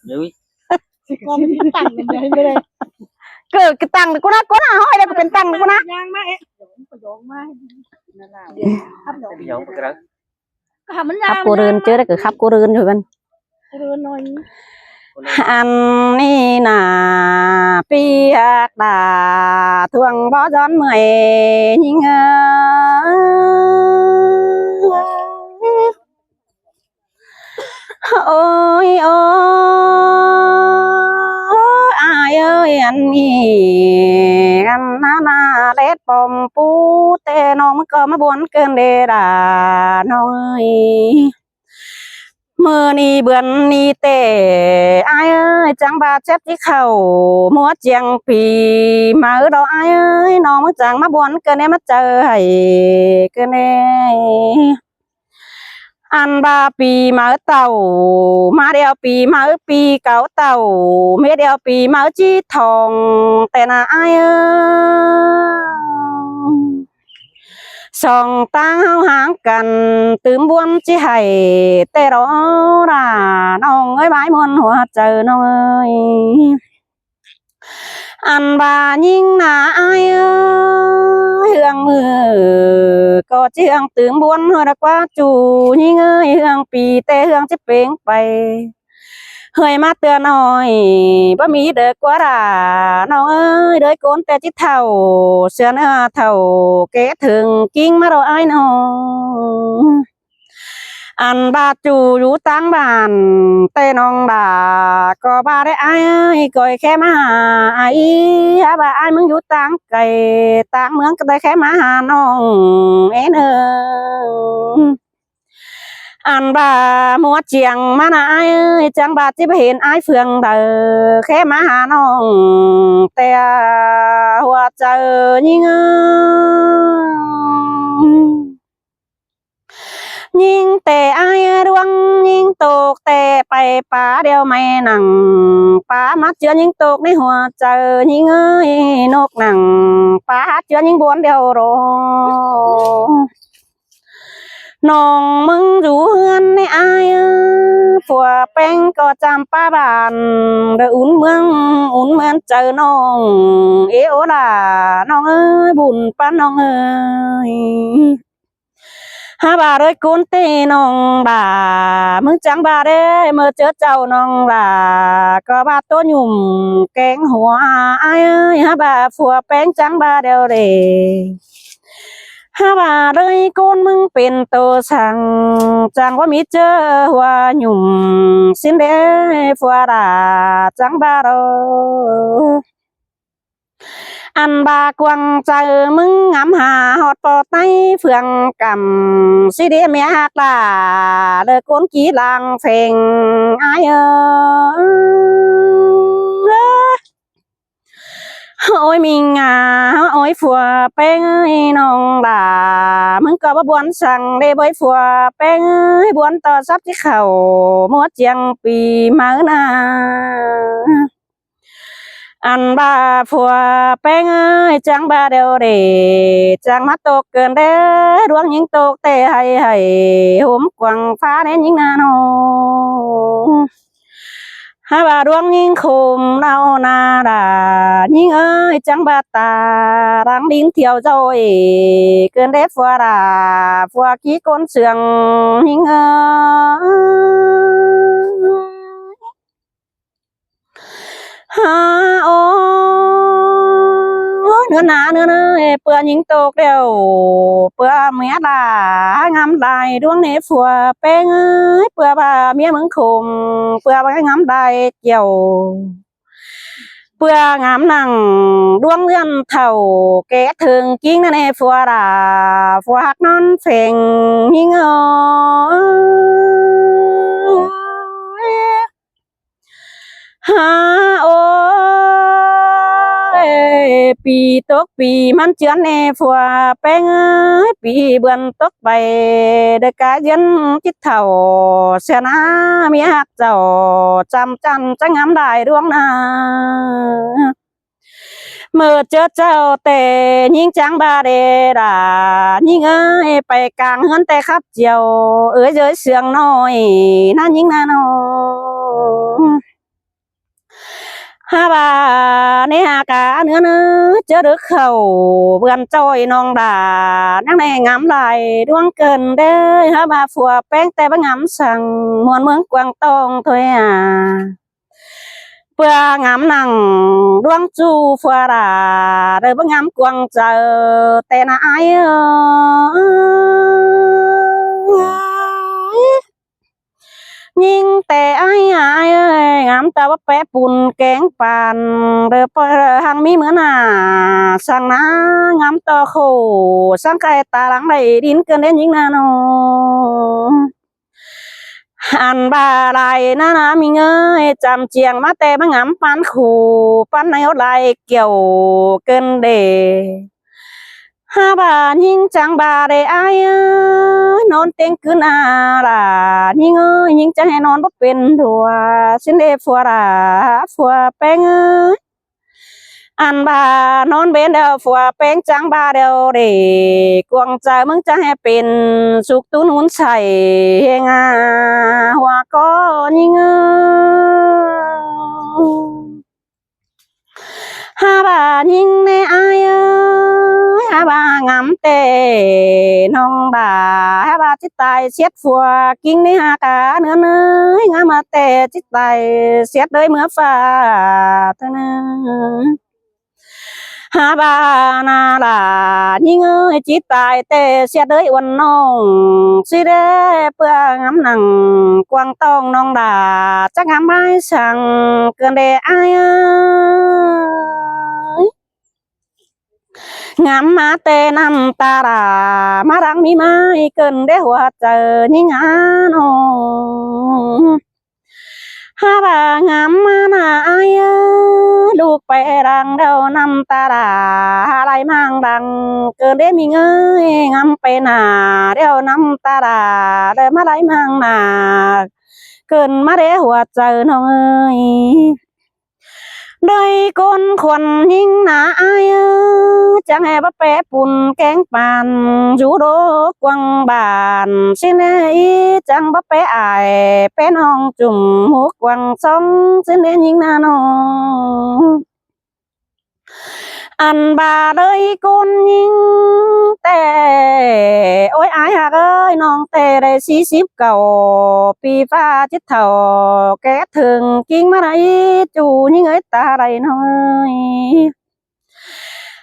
dưới ก็มันตั้งกันเลยไม่ได้ เกิดกระตังกูนะห้อยได้ก็เป็นตังกูนะ ย่างมาเอ๊ะประโยคมานั่นแหละครับเดี๋ยว cái giống cái đó ก็ทำมัน ขั ย่า บ ง กูเรือนเจอได้ก็ขับกูเรือนอยู่กัน เรือนหน่อย อันนี้น่ะเปียกตาทวงบ่ย้อนเมื่อยยิงโอ้ยโอ้อายเอ้ยอันนี้กันนาเล็ดปมปูเตน้องมันก็มาบวนเกินเดดาน้องเอ้ยมือนี่เบือนนี่เตอายเอ้ยจังบาเจ็บที่เข่ามัวเจียงปีมาดอกอายเอ้ยน้องมันจังมาบวนเกินเนมาเจอให้เกินเนอันบาปีมาเต่ามาเดียวปีมาปีเก่าเต่าเมื่อเดียวปีมาจีทองแต่น่าอายเอ้ยสองตั้งเฮาห่างกันตื่มบวนจีให้แต่รอด่าน้องเอ้ยบายมวนหัวเจอน้องเอ้ยอันบายิ่งหนาอายเอ้ยเฮืองมือก็เจียงตื่มบวนหัวดักว่าจูยิ่งเอ้ยเฮืองปีแต่เฮืองจะเป่งไปเฮยมาเตือนหน่อยบ่มีเด็กกว่าด่าน้องเอ้ยเด้อโกนแต่จิตเท่าเสื้อเนื้อเท่าเก๋ถึงกิ้งมาเราอ้ายน้องอันบาจูอยู่ตั้งบ้านแต่น้องด่าก็บาได้อ้ายก่อยแค่มาหาอ้ายบาอ้ายมึงอยู่ตั้งไกลตั้งเมืองก็ได้แค่มาหาน้องเอ็นเอออันบามัวเจียงมาหน้าอ้ายจังบาที่ไปเห็นอ้ายเฟืองเด้อแค่มาหาน้องแต่หัวใจยิ่งยิ่งแต่อายดวงยิ่งตกแต่ไปป่าเดียวไม่หนังป่ามัดเจือยิ่งตกในหัวใจยิ่งเอ้ยนกหนังป่าเจือยิ่งบวนเดียวโรน้องมึงอยู่เฮือนในอายผัวแป้งก็จำป้าบ้านเดอุ่นเมืองอุ่นเหมือนเจอน้องเอโอล่ะน้องเอ้ยบุญป้าน้องเอ้ยฮาบาเลยกุนตีน้องบ่ามึงจังบาเด้เมื่อเจอเจ้าน้องบ่าก็บาตัวหยุ่มแกงหัวอายฮาบาผัวแป้งจังบาเดียวเดฮาบาเลยโกนมึงเป็นโตสั่งจังว่ามีเจอหัวหยุ่มสินเดฟัวดาจังบาโรอันบากวังใจมึงงามหาฮอดปอดในเฟืองกำสิเดเมียหักลาเลิกโกนกีลางเฟงอายโอ้ยมิงอ่ะโอ้ยผัวแป้งน้องด่ามึงก็บ่บวนสั่งได้บ่อยผัวแป้งบวนต่อซับที่เข่ามัวเจียงปีมานาอันบาผัวแป้งจังบาเดียวเดจังมาตกเกินเด้ดวงยิงตกเตะให้หุมกวางฟ้าเน้นยิงนาโนฮาบาดวงยิงคุมเนานาดายิงเอ้ยจังบาตารังดิ้งเที่ยวเจ้าเกินเด้ฟัวดาฟัวขี้ก้นเสืองยิงเอ้ฮาโอเนื้อหนาเนื้อเปื่อยิงตกเดียวเปื่อเมียด่างามลายดวงเนฟัวเป้งเปื่อบาเมียมึงคุมเปื่อบางามได้เกี่ยวเปื่องามหนังดวงเลื่อนเท่าแกถึงกิ้งนั่นเองฟัวดาฟัวหักนอนเฟ่งยิงฮาโอปีตกปีมันเจือนเนฟัวแป้งปีเบือนตกไปเด็กกาเย็นจิตเท่าเสียนาเมียหักเจ้าจำจันจะงามได้ดวงนาเมื่อเจอเจ้าแต่ยิ่งจังบาเดดายิ่งเอ้ยไปกลางเฮือนแต่ขับเจียวเอ้ยเจอเสียงน้อยนั่นยิ่งนาน้อง này hà cả nữa nữa chưa được khẩu vườn trôi non đà năng này ngắm lại đuông cần đây ha bà phùa bén tay bà ngắm sang muôn mướn quang tông thôi à bữa ngắm nằng đuông chu phùa đà đời bà ngắm quang chờ tên ai nhưngแต่ai ai ơi ngắm ta bắt bé bùn kén bàn rồi hàng mi mướn à sang ná ngắm ta khổ sang cái ta lắng đầy đến cơn đến những nào ăn bà lại na mình ơi chăm chiang má tè má ngắm pan khổ pan này lại kiểu cơn để ha bà nhìn chẳng bà để ai non tiếng cứ na là nhìn ơi nhìn chẳng hay non bất bên đùa xin để phùa bén ơi ăn bà non bên đều phùa bén chẳng bà đều để quăng trái mừng chẳng hay bên sụp tú nún chảy ngà hoa có nhìn ha bà nhìn nè ai ơi ha bà ngắm tê nong bà ha bà chít tay xét phùa kinh nè ha cả nữa nữa ngắm mà tê chít tay xét đời mưa pha thế nè ha bà na là nhìn ơi chít tay tê xét đời uốn nong xí đế bữa ngắm nằng quang tông nong đà chắc ngắm ai sang cơn đề ai ngắm má tê năm ta ra má răng mi mai cơn đế hoa chờ nhìn ngã nô ha bà ngắm má na ai lúc bé đang đâu năm ta ra lại mang đằng cơn đế mình ơi ngắm bé na đeo năm ta ra để má lại mang na cơn má đế hoa chờ nô ơi đời con khuẩn nhìn na ai chẳng hề bắt bé bùn kén bàn rú đố quăng bàn xin ấy chẳng bắt bé ai bé non trùng hút quăng sông xin đến nhìn na nó ăn bà đời con nhìn tè ôi ai hả ơi non tè đây xí xíp cầu pi pha chết thầu kẻ thường kinh mà đây chủ những người ta đây nói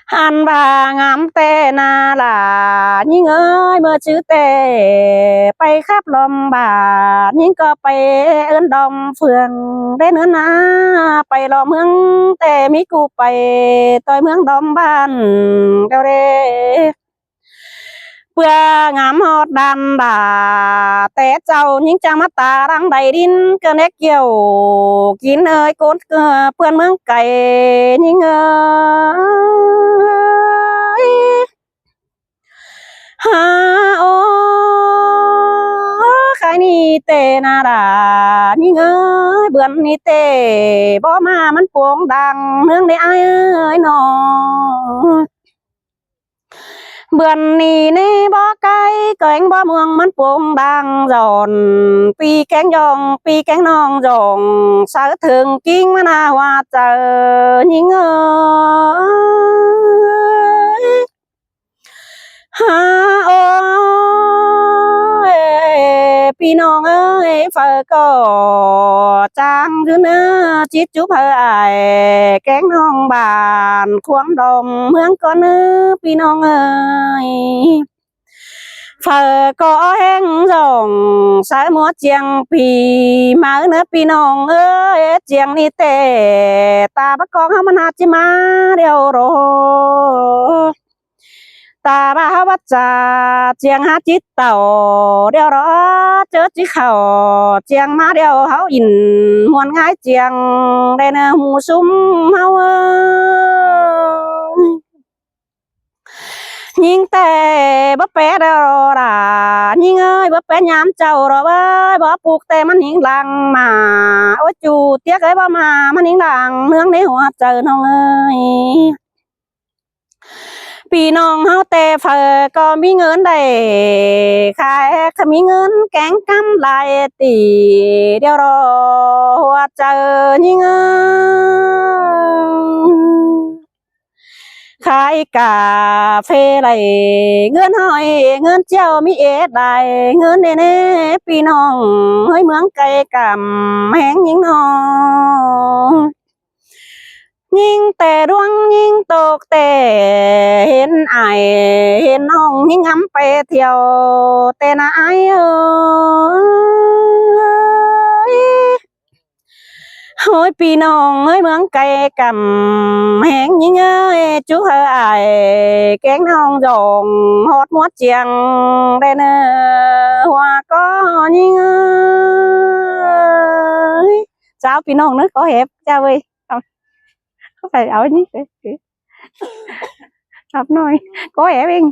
ăn bà ngắm tè na là những ơi mơ chữ tè bay khắp lòng bà những có bay ơn đồng phường đến nữa na bay lo mương tè mi cụ bay tôi mương đồng ban đâu đây bữa ngắm hót đàn bà té trâu những trang mắt ta đang đầy đin cơ nét kiểu kín ơi cốt phương mương cày những ơi ha ô khai ni tê na đà những ơi bươn ni tê bỏ màมันปวงดัง nương để ai ơi nó bươn nì nê bó cây cánh bó mươngมันปวงดัง giòn pi cánh non giòn sao thường kinh mà na hoa chờ những ơi ha ôi pi non ơi phở có trang thứ nữa chít chúp hơi ai cánh non bàn khoáng đồng mương con pi non ơi phở có hẹn rồng sai múa chiang pi má nữa pi non ơi chiang ni tê ta bắt con không ăn hạt chi má đều rồi ta ba bắt cha chiang hát chít tàu đeo đó chớ chí khẩu chiang má đeo háo in muôn ngái chiang đây nè hù sum háo nhìn tè bắp bé đeo là nhìn ơi bắp bé nhám trâu rồi ơi bắp buộc tèมันnhìn lằng mà ôi chú tiếc ấy bắp màมันnhìn lằng nướng để hoa trời non ơiพี่น้องเฮาแต่เผอก็มีเงินได้ขายถ้ามีเงินแกงกำไรตีเดี๋ยวรอหัวเจอยิ่ง ขายกาเฟไรเงินหอยเงินเจ้ามีเอ็ดได้เงินเน่ๆพี่น้องเฮ้ยเมืองไกลกำแหงยิงน้องยิงแต่ดวงยิงตกแต่เห็นไอายเห็นน้องยิงงำไปเที่ยวแต่นายเอ้ย โอ้ยพี่น้องเอ้ยเมืองไกลกำแหงยิงเอ้ยchú hơ ai kén hông dồn hót mót chiang đây nè hoa cóยิงเอ้ยchào พี่น้องnữa có hẹp chào ơi không phải áo nhí hẹp nói có hẹp anh